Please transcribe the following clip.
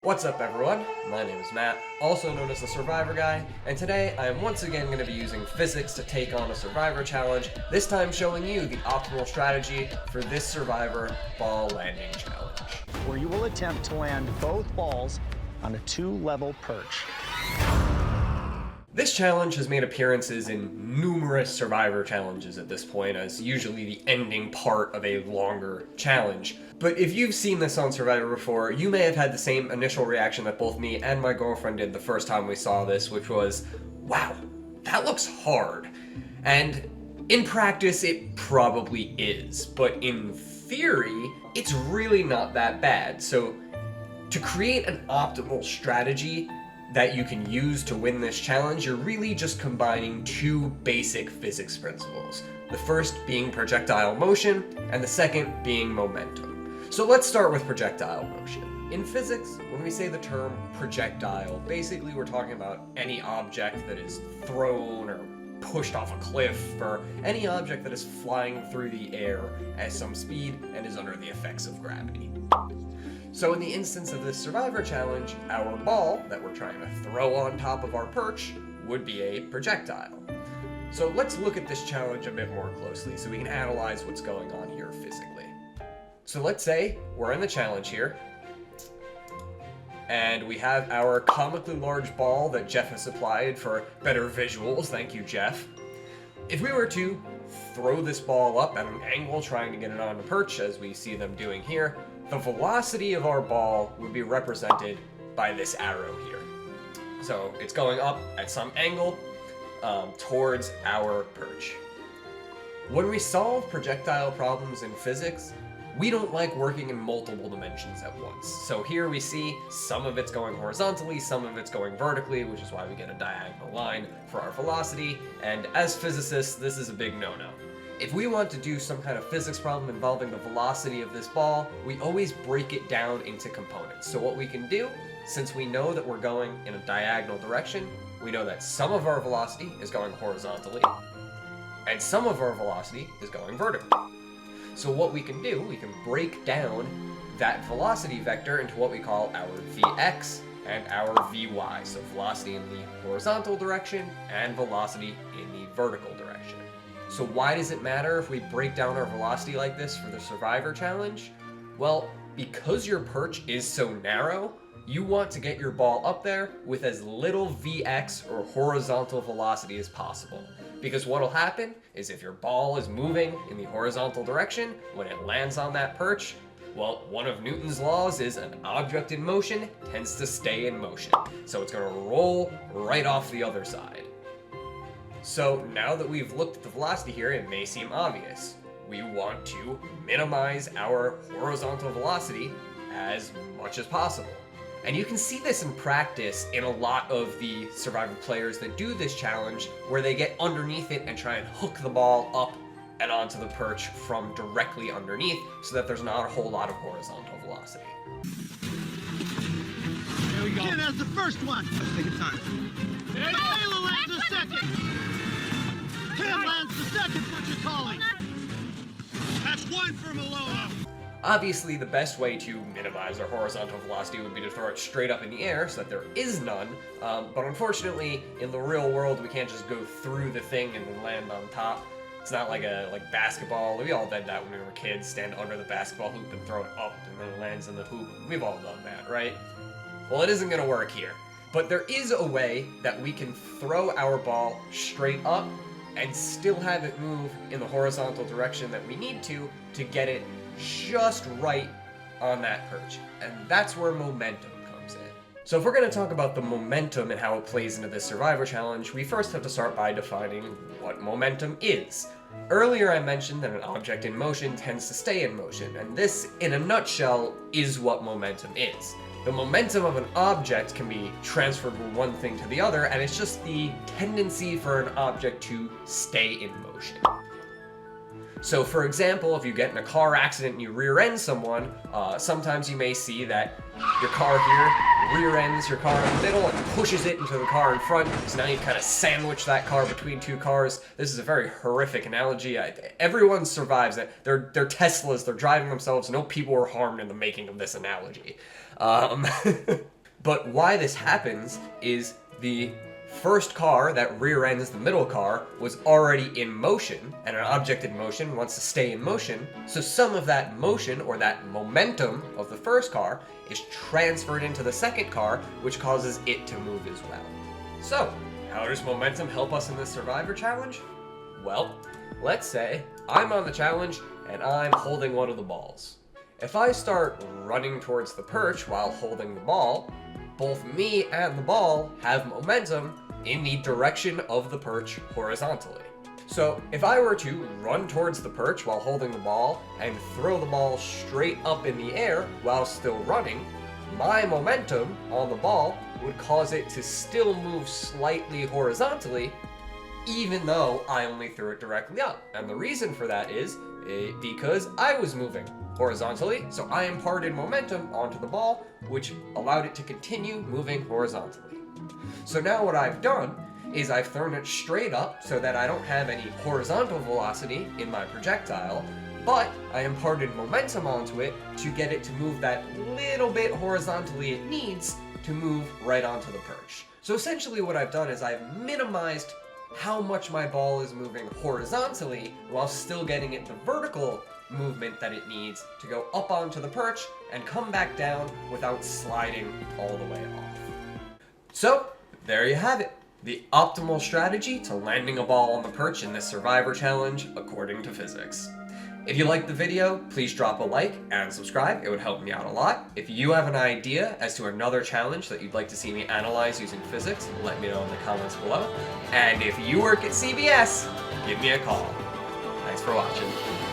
What's up everyone? My name is Matt, also known as the Survivor Guy, and today I am once again going to be using physics to take on a Survivor challenge, this time showing you the optimal strategy for this Survivor ball landing challenge. Where you will attempt to land both balls on a 2-level perch. This challenge has made appearances in numerous Survivor challenges at this point, as usually the ending part of a longer challenge. But if you've seen this on Survivor before, you may have had the same initial reaction that both me and my girlfriend did the first time we saw this, which was, wow, that looks hard. And in practice, it probably is, but in theory, it's really not that bad. So to create an optimal strategy that you can use to win this challenge, you're really just combining two basic physics principles. The first being projectile motion, and the second being momentum. So let's start with projectile motion. In physics, when we say the term projectile, basically we're talking about any object that is thrown or pushed off a cliff, or any object that is flying through the air at some speed and is under the effects of gravity. So in the instance of this Survivor challenge, our ball that we're trying to throw on top of our perch would be a projectile. So let's look at this challenge a bit more closely so we can analyze what's going on here physically. So let's say we're in the challenge here, and we have our comically large ball that Jeff has supplied for better visuals. Thank you, Jeff. If we were to throw this ball up at an angle trying to get it on the perch, as we see them doing here, the velocity of our ball would be represented by this arrow here. So it's going up at some angle towards our perch. When we solve projectile problems in physics, we don't like working in multiple dimensions at once. So here we see some of it's going horizontally, some of it's going vertically, which is why we get a diagonal line for our velocity, and as physicists, this is a big no-no. If we want to do some kind of physics problem involving the velocity of this ball, we always break it down into components. So what we can do, since we know that we're going in a diagonal direction, we know that some of our velocity is going horizontally, and some of our velocity is going vertically. So what we can do, we can break down that velocity vector into what we call our Vx and our Vy. So velocity in the horizontal direction and velocity in the vertical direction. So why does it matter if we break down our velocity like this for the Survivor challenge? Well, because your perch is so narrow, you want to get your ball up there with as little Vx or horizontal velocity as possible. Because what'll happen is if your ball is moving in the horizontal direction, when it lands on that perch, well, one of Newton's laws is an object in motion tends to stay in motion. So it's gonna roll right off the other side. So now that we've looked at the velocity here, it may seem obvious. We want to minimize our horizontal velocity as much as possible. And you can see this in practice in a lot of the Survivor players that do this challenge, where they get underneath it and try and hook the ball up and onto the perch from directly underneath so that there's not a whole lot of horizontal velocity. There we go. Ken has the first one. Let's take your time. Ayla lands the second. Ken lands the second for Chitali. That's one for Malone. Obviously, the best way to minimize our horizontal velocity would be to throw it straight up in the air so that there is none, but unfortunately, in the real world, we can't just go through the thing and then land on top. It's not like basketball. We all did that when we were kids, stand under the basketball hoop and throw it up and then it lands in the hoop. We've all done that, right? Well, it isn't gonna work here. But there is a way that we can throw our ball straight up and still have it move in the horizontal direction that we need to get it just right on that perch. And that's where momentum comes in. So if we're going to talk about the momentum and how it plays into this Survivor challenge, we first have to start by defining what momentum is. Earlier I mentioned that an object in motion tends to stay in motion, and this, in a nutshell, is what momentum is. The momentum of an object can be transferred from one thing to the other, and it's just the tendency for an object to stay in motion. So for example, if you get in a car accident and you rear end someone, sometimes you may see that your car here rear ends your car in the middle and pushes it into the car in front, so now you've kind of sandwiched that car between two cars. This is a very horrific analogy. Everyone survives it. They're Teslas, they're driving themselves, no people were harmed in the making of this analogy. But why this happens is the first car that rear ends the middle car was already in motion, and an object in motion wants to stay in motion, so some of that motion, or that momentum of the first car, is transferred into the second car, which causes it to move as well. So, how does momentum help us in this Survivor challenge? Well, let's say I'm on the challenge and I'm holding one of the balls. If I start running towards the perch while holding the ball, both me and the ball have momentum in the direction of the perch horizontally. So if I were to run towards the perch while holding the ball and throw the ball straight up in the air while still running, my momentum on the ball would cause it to still move slightly horizontally, even though I only threw it directly up. And the reason for that is because I was moving horizontally, so I imparted momentum onto the ball, which allowed it to continue moving horizontally. So now what I've done is I've thrown it straight up so that I don't have any horizontal velocity in my projectile, but I imparted momentum onto it to get it to move that little bit horizontally it needs to move right onto the perch. So essentially what I've done is I've minimized how much my ball is moving horizontally while still getting it the vertical movement that it needs to go up onto the perch and come back down without sliding all the way off. So, there you have it. The optimal strategy to landing a ball on the perch in this Survivor challenge according to physics. If you liked the video, please drop a like and subscribe. It would help me out a lot. If you have an idea as to another challenge that you'd like to see me analyze using physics, let me know in the comments below. And if you work at CBS, give me a call. Thanks for watching.